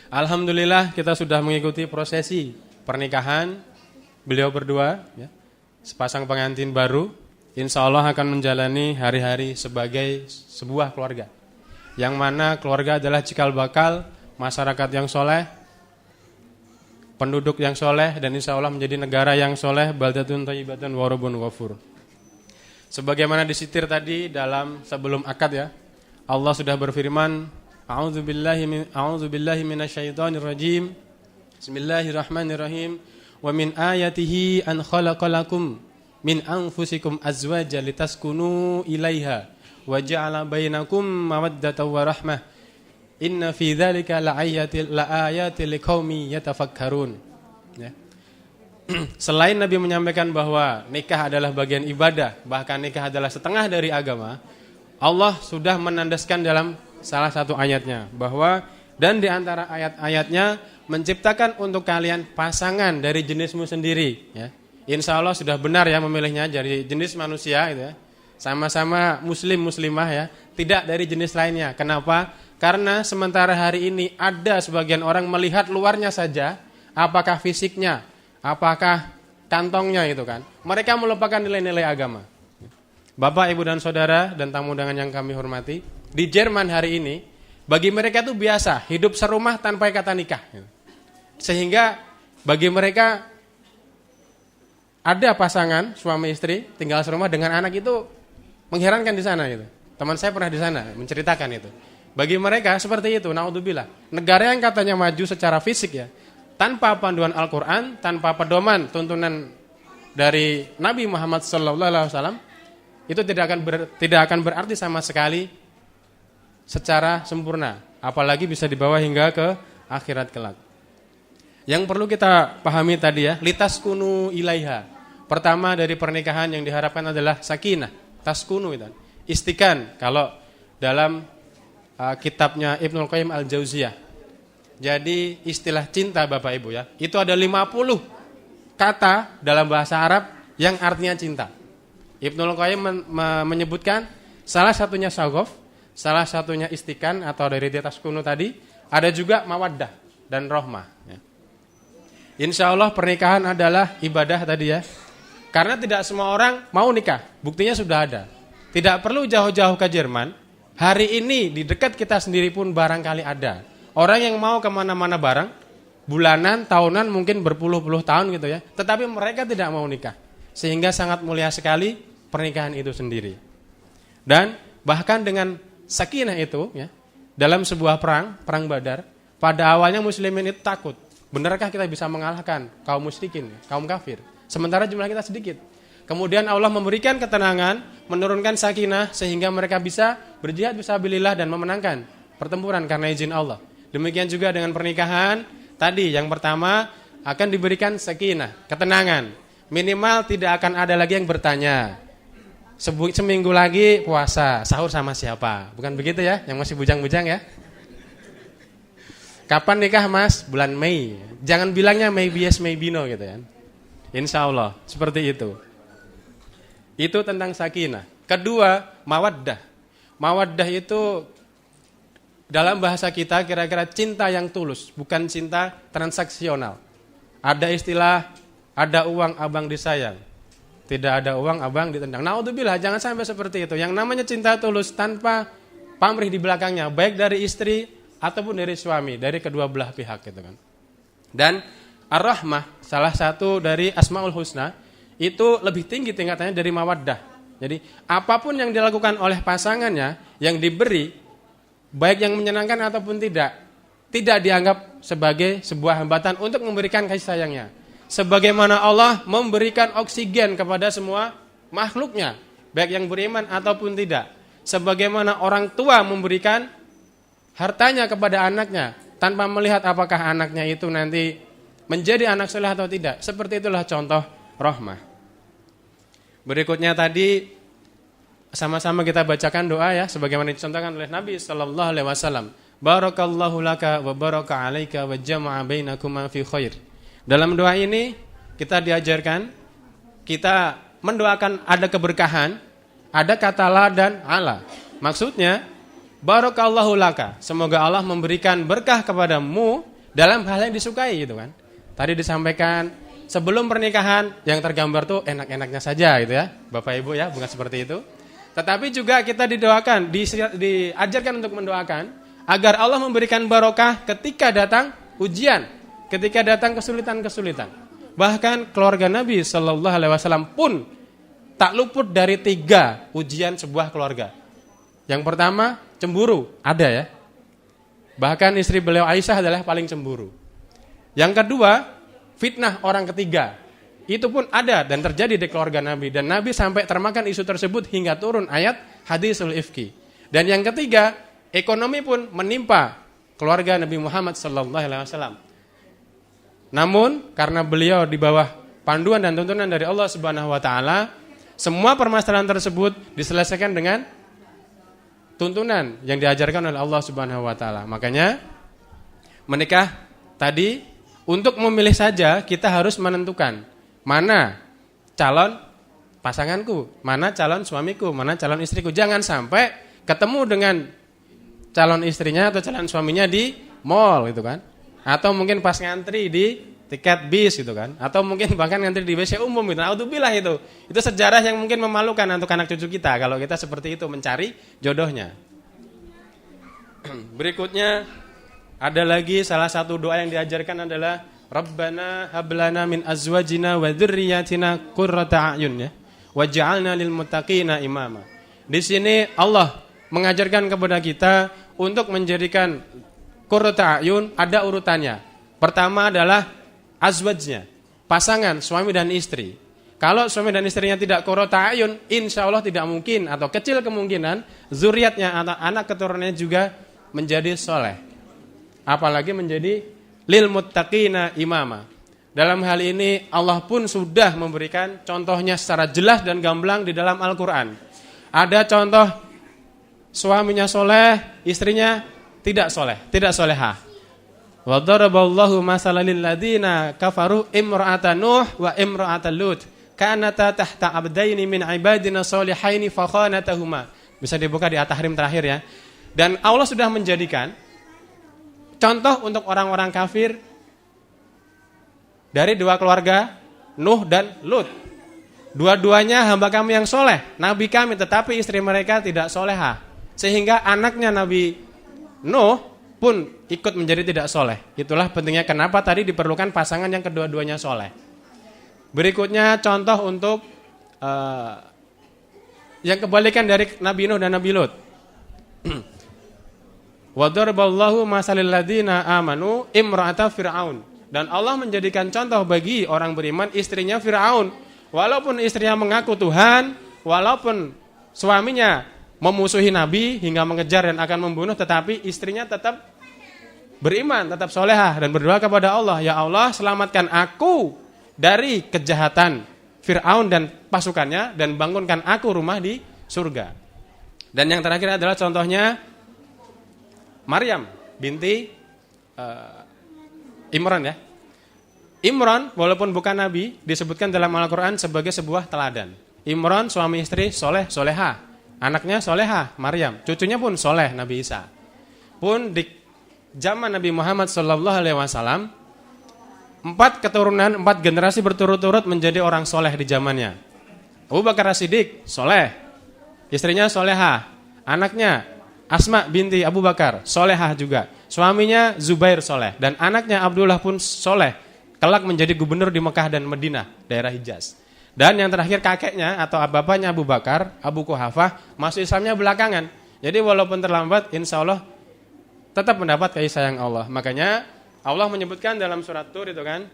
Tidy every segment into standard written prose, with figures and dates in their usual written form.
Alhamdulillah kita sudah mengikuti prosesi pernikahan beliau berdua ya. Sepasang pengantin baru insya Allah akan menjalani hari-hari sebagai sebuah keluarga, yang mana keluarga adalah cikal bakal masyarakat yang soleh, penduduk yang soleh, dan insya Allah menjadi negara yang soleh. Baldatun thayyibatun wa rabbun ghafur. Sebagaimana disitir tadi dalam sebelum akad ya, Allah sudah berfirman, A'udzubillahi minasyaitonir rajim. Bismillahirrahmanirrahim. Wa min ayatihi an khalaqalakum min anfusikum azwajan litaskunu ilaiha wa ja'ala bainakum mawaddatan wa rahmah. Inna fi dzalika laayatil liqaumin yatafakkarun. Ya. Selain Nabi menyampaikan bahwa nikah adalah bagian ibadah, bahkan nikah adalah setengah dari agama, Allah sudah menandaskan dalam salah satu ayatnya bahwa dan di antara ayat-ayatnya menciptakan untuk kalian pasangan dari jenismu sendiri ya. Insya Allah sudah benar ya memilihnya dari jenis manusia gitu ya. Sama-sama muslimah ya, tidak dari jenis lainnya. Kenapa? Karena sementara hari ini ada sebagian orang melihat luarnya saja, apakah fisiknya, apakah kantongnya itu kan. Mereka melupakan nilai-nilai agama. Bapak, Ibu dan Saudara dan tamu undangan yang kami hormati, di Jerman hari ini bagi mereka itu biasa hidup serumah tanpa kata nikah. Sehingga bagi mereka ada pasangan suami istri tinggal serumah dengan anak itu mengherankan di sana gitu. Teman saya pernah di sana menceritakan itu. Bagi mereka seperti itu, naudzubillah. Negara yang katanya maju secara fisik ya, tanpa panduan Al-Qur'an, tanpa pedoman tuntunan dari Nabi Muhammad SAW, itu tidak akan berarti sama sekali secara sempurna, apalagi bisa dibawa hingga ke akhirat kelak. Yang perlu kita pahami tadi ya, litaskunu ilaiha. Pertama dari pernikahan yang diharapkan adalah sakinah, taskunu itu. Istikan kalau dalam kitabnya Ibnul Qayyim Al-Jauziyah. Jadi istilah cinta Bapak Ibu ya, itu ada 50 kata dalam bahasa Arab yang artinya cinta. Ibnul Qayyim menyebutkan salah satunya sagof, salah satunya istikan atau dari taskunu tadi, ada juga mawaddah dan rohmah ya. Insya Allah pernikahan adalah ibadah tadi ya. Karena tidak semua orang mau nikah, buktinya sudah ada. Tidak perlu jauh-jauh ke Jerman. Hari ini di dekat kita sendiri pun barangkali ada orang yang mau kemana-mana bareng, bulanan, tahunan, mungkin berpuluh-puluh tahun gitu ya. Tetapi mereka tidak mau nikah. Sehingga sangat mulia sekali pernikahan itu sendiri. Dan bahkan dengan sakinah itu ya, dalam sebuah perang Badar, pada awalnya muslimin itu takut. Benarkah kita bisa mengalahkan kaum musyrikin, kaum kafir? Sementara jumlah kita sedikit. Kemudian Allah memberikan ketenangan, menurunkan sakinah sehingga mereka bisa berjihad fisabilillah dan memenangkan pertempuran karena izin Allah. Demikian juga dengan pernikahan tadi, yang pertama akan diberikan sakinah, ketenangan. Minimal tidak akan ada lagi yang bertanya, seminggu lagi puasa, sahur sama siapa? Bukan begitu ya, yang masih bujang-bujang ya. Kapan nikah Mas? Bulan Mei. Jangan bilangnya maybe yes, maybe no gitu kan. Insya Allah seperti itu. Itu tentang sakinah. Kedua, mawaddah. Mawaddah itu dalam bahasa kita kira-kira cinta yang tulus, bukan cinta transaksional. Ada istilah, ada uang abang disayang, tidak ada uang abang ditendang. Naudzubillah, jangan sampai seperti itu. Yang namanya cinta tulus tanpa pamrih di belakangnya, baik dari istri ataupun dari suami, dari kedua belah pihak gitu kan. Dan ar-rahmah, salah satu dari Asmaul Husna, itu lebih tinggi tingkatannya dari mawaddah. Jadi apapun yang dilakukan oleh pasangannya yang diberi, baik yang menyenangkan ataupun tidak dianggap sebagai sebuah hambatan untuk memberikan kasih sayangnya. Sebagaimana Allah memberikan oksigen kepada semua makhluknya, baik yang beriman ataupun tidak. Sebagaimana orang tua memberikan hartanya kepada anaknya tanpa melihat apakah anaknya itu nanti menjadi anak soleh atau tidak. Seperti itulah contoh rahmah. Berikutnya tadi sama-sama kita bacakan doa ya, sebagaimana dicontohkan oleh Nabi sallallahu alaihi wasallam. Barakallahu laka wa baraka alaika wa jama'a bainakuma fi khair. Dalam doa ini kita diajarkan kita mendoakan ada keberkahan, ada kata la dan ala. Maksudnya barakallahu laka, semoga Allah memberikan berkah kepadamu dalam hal yang disukai gitu kan. Tadi disampaikan sebelum pernikahan yang tergambar tuh enak-enaknya saja gitu ya, Bapak Ibu ya, bukan seperti itu. Tetapi juga kita didoakan, diajarkan untuk mendoakan agar Allah memberikan barokah ketika datang ujian, ketika datang kesulitan-kesulitan. Bahkan keluarga Nabi Shallallahu Alaihi Wasallam pun tak luput dari 3 ujian sebuah keluarga. Yang pertama cemburu, ada ya. Bahkan istri beliau Aisyah adalah paling cemburu. Yang kedua fitnah orang ketiga. Itu pun ada dan terjadi di keluarga Nabi. Dan Nabi sampai termakan isu tersebut hingga turun ayat hadisul ifki. Dan yang ketiga, ekonomi pun menimpa keluarga Nabi Muhammad SAW. Namun karena beliau di bawah panduan dan tuntunan dari Allah Subhanahu Wa Taala, semua permasalahan tersebut diselesaikan dengan tuntunan yang diajarkan oleh Allah Subhanahu Wa Taala. Makanya menikah tadi untuk memilih saja kita harus menentukan mana calon pasanganku, mana calon suamiku, mana calon istriku. Jangan sampai ketemu dengan calon istrinya atau calon suaminya di mall gitu kan. Atau mungkin pas ngantri di tiket bis gitu kan. Atau mungkin bahkan ngantri di WC umum gitu. Naudzubillah itu. Itu sejarah yang mungkin memalukan untuk anak cucu kita kalau kita seperti itu mencari jodohnya. Berikutnya ada lagi salah satu doa yang diajarkan adalah Rabbana hablana min azwajina wa dzurriyyatina qurrata a'yun ya. Waj'alna lil muttaqina imama. Di sini Allah mengajarkan kepada kita untuk menjadikan qurrata a'yun ada urutannya. Pertama adalah azwajnya, pasangan suami dan istri. Kalau suami dan istrinya tidak qurrata a'yun, insyaallah tidak mungkin atau kecil kemungkinan zuriatnya atau anak keturunannya juga menjadi soleh. Apalagi menjadi lil muttaqina imama. Dalam hal ini Allah pun sudah memberikan contohnya secara jelas dan gamblang di dalam Al-Quran. Ada contoh suaminya soleh, istrinya tidak soleh, tidak solehah. Wa daraballahu masalan lil ladina kafaru imra'ata Nuh wa imra'ata Lut kanata tahta abdaini min ibadina solihaini fakhanatahuma. Bisa dibuka di At-Tahrim terakhir ya. Dan Allah sudah menjadikan contoh untuk orang-orang kafir dari 2 keluarga Nuh dan Lut. Dua-duanya hamba kami yang soleh, nabi kami, tetapi istri mereka tidak solehah. Sehingga anaknya Nabi Nuh pun ikut menjadi tidak soleh. Itulah pentingnya kenapa tadi diperlukan pasangan yang kedua-duanya soleh. Berikutnya contoh untuk yang kebalikan dari Nabi Nuh dan Nabi Lut. Wa daraballahu masalil ladina amanu imra'ata fir'aun. Dan Allah menjadikan contoh bagi orang beriman istrinya Fir'aun. Walaupun istrinya mengaku Tuhan, walaupun suaminya memusuhi Nabi hingga mengejar dan akan membunuh, tetapi istrinya tetap beriman, tetap solehah dan berdoa kepada Allah, ya Allah selamatkan aku dari kejahatan Fir'aun dan pasukannya dan bangunkan aku rumah di surga. Dan yang terakhir adalah contohnya Maryam binti Imran ya. Imran walaupun bukan nabi disebutkan dalam Al-Quran sebagai sebuah teladan. Imran suami istri soleh soleha, anaknya soleha Maryam, cucunya pun soleh Nabi Isa. Pun di zaman Nabi Muhammad SAW 4 keturunan 4 generasi berturut-turut menjadi orang soleh di zamannya. Abu Bakar As-Siddiq soleh, istrinya soleha, anaknya Asma binti Abu Bakar solehah juga, suaminya Zubair soleh, dan anaknya Abdullah pun soleh, kelak menjadi gubernur di Mekah dan Madinah, daerah Hijaz. Dan yang terakhir kakeknya atau bapaknya Abu Bakar, Abu Quhafah, masuk Islamnya belakangan. Jadi walaupun terlambat, insya Allah tetap mendapat kasih sayang Allah. Makanya Allah menyebutkan dalam surat Tur itu kan,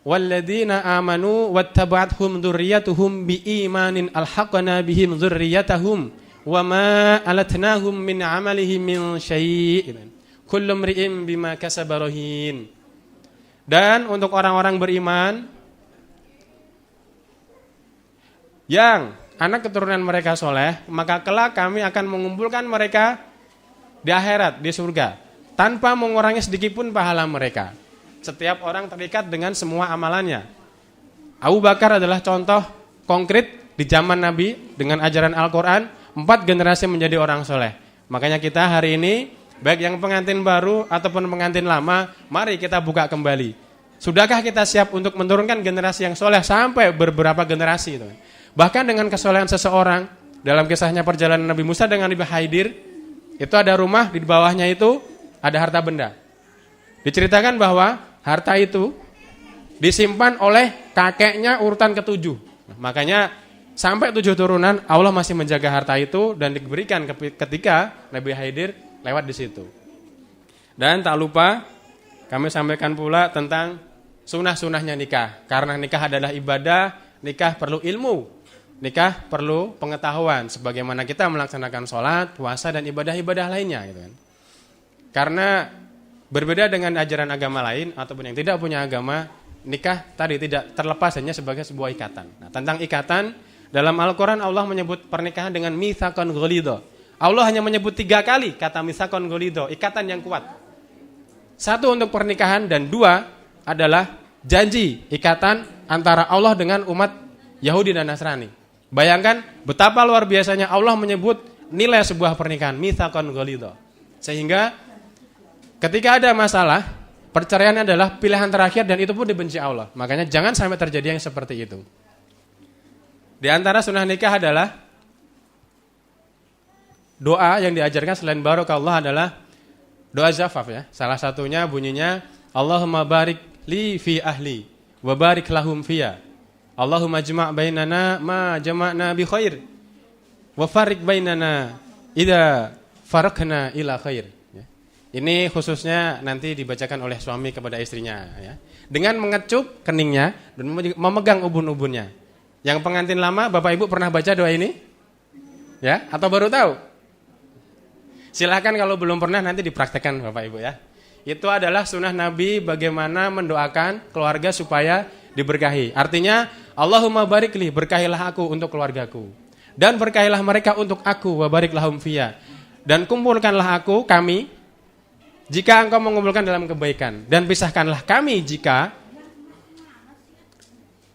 walladzina amanu wattaba'athum dzurriyyatuhum biimanin alhaqna bihim dzurriyyatahum wa ma alatnahum min amalihim min syai'. Kullu mri'in bima kasaba rahin. Dan untuk orang-orang beriman yang anak keturunan mereka soleh, maka kelak kami akan mengumpulkan mereka di akhirat, di surga, tanpa mengurangi sedikit pun pahala mereka. Setiap orang terikat dengan semua amalannya. Abu Bakar adalah contoh konkret di zaman Nabi dengan ajaran Al-Quran, 4 generasi menjadi orang soleh. Makanya kita hari ini Baik yang pengantin baru ataupun pengantin lama, mari kita buka kembali. Sudahkah kita siap untuk menurunkan generasi yang soleh sampai beberapa generasi? Bahkan dengan kesolehan seseorang, dalam kisahnya perjalanan Nabi Musa dengan Nabi Khidir, itu ada rumah, di bawahnya itu ada harta benda. Diceritakan bahwa harta itu disimpan oleh kakeknya urutan ketujuh. Makanya sampai 7 turunan Allah masih menjaga harta itu dan diberikan ketika Nabi Khidir lewat di situ. Dan tak lupa kami sampaikan pula tentang sunah-sunahnya nikah. Karena nikah adalah ibadah, nikah perlu ilmu, nikah perlu pengetahuan. Sebagaimana kita melaksanakan sholat, puasa dan ibadah-ibadah lainnya. Gitu kan. Karena berbeda dengan ajaran agama lain ataupun yang tidak punya agama, nikah tadi tidak terlepas hanya sebagai sebuah ikatan. Nah, tentang ikatan, dalam Al-Quran Allah menyebut pernikahan dengan mitsaqan ghalidha. Allah hanya menyebut 3 kali kata mitsaqan ghalidha, ikatan yang kuat. 1 untuk pernikahan dan 2 adalah janji, ikatan antara Allah dengan umat Yahudi dan Nasrani. Bayangkan betapa luar biasanya Allah menyebut nilai sebuah pernikahan, mitsaqan ghalidha. Sehingga ketika ada masalah, perceraian adalah pilihan terakhir dan itu pun dibenci Allah. Makanya jangan sampai terjadi yang seperti itu. Di antara sunnah nikah adalah doa yang diajarkan selain barokallah adalah doa zafaf ya. Salah satunya bunyinya Allahumma barik li fi ahli wa barik lahum fiya. Allahumma jma' bainana ma jama'na bi khair wa farik bainana idza farakna ila khair. Ini khususnya nanti dibacakan oleh suami kepada istrinya ya. Dengan mengecup keningnya dan memegang ubun-ubunnya. Yang pengantin lama Bapak Ibu pernah baca doa ini? Ya, atau baru tahu? Silahkan kalau belum pernah nanti dipraktekkan Bapak Ibu ya. Itu adalah sunnah Nabi bagaimana mendoakan keluarga supaya diberkahi. Artinya Allahumma barikli, berkahilah aku untuk keluargaku. Dan berkahilah mereka untuk aku, wa barik lahum fiyya. Dan kumpulkanlah aku, kami, jika engkau mengumpulkan dalam kebaikan. Dan pisahkanlah kami jika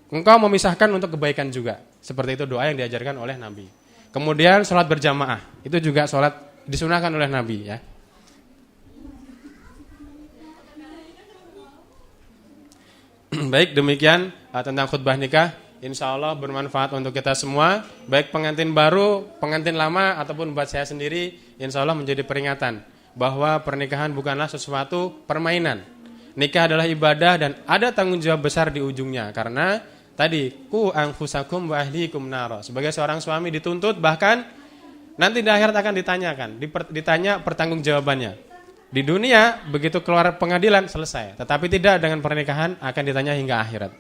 engkau memisahkan untuk kebaikan juga. Seperti itu doa yang diajarkan oleh Nabi. Kemudian sholat berjamaah. Itu juga sholat disunahkan oleh Nabi ya. Baik, demikian tentang khutbah nikah. Insya Allah bermanfaat untuk kita semua. Baik pengantin baru, pengantin lama ataupun buat saya sendiri, insya Allah menjadi peringatan bahwa pernikahan bukanlah sesuatu permainan. Nikah adalah ibadah dan ada tanggung jawab besar di ujungnya. Karena tadi ku anfusakum wa ahlikum naro. Sebagai seorang suami dituntut, bahkan nanti di akhirat akan ditanya pertanggungjawabannya. Di dunia begitu keluar pengadilan selesai, tetapi tidak dengan pernikahan akan ditanya hingga akhirat.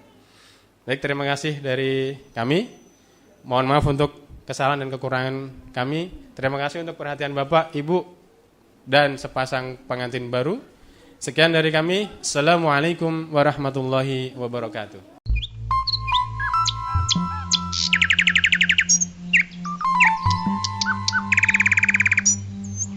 Baik, terima kasih dari kami. Mohon maaf untuk kesalahan dan kekurangan kami. Terima kasih untuk perhatian Bapak, Ibu dan sepasang pengantin baru. Sekian dari kami. Assalamualaikum warahmatullahi wabarakatuh.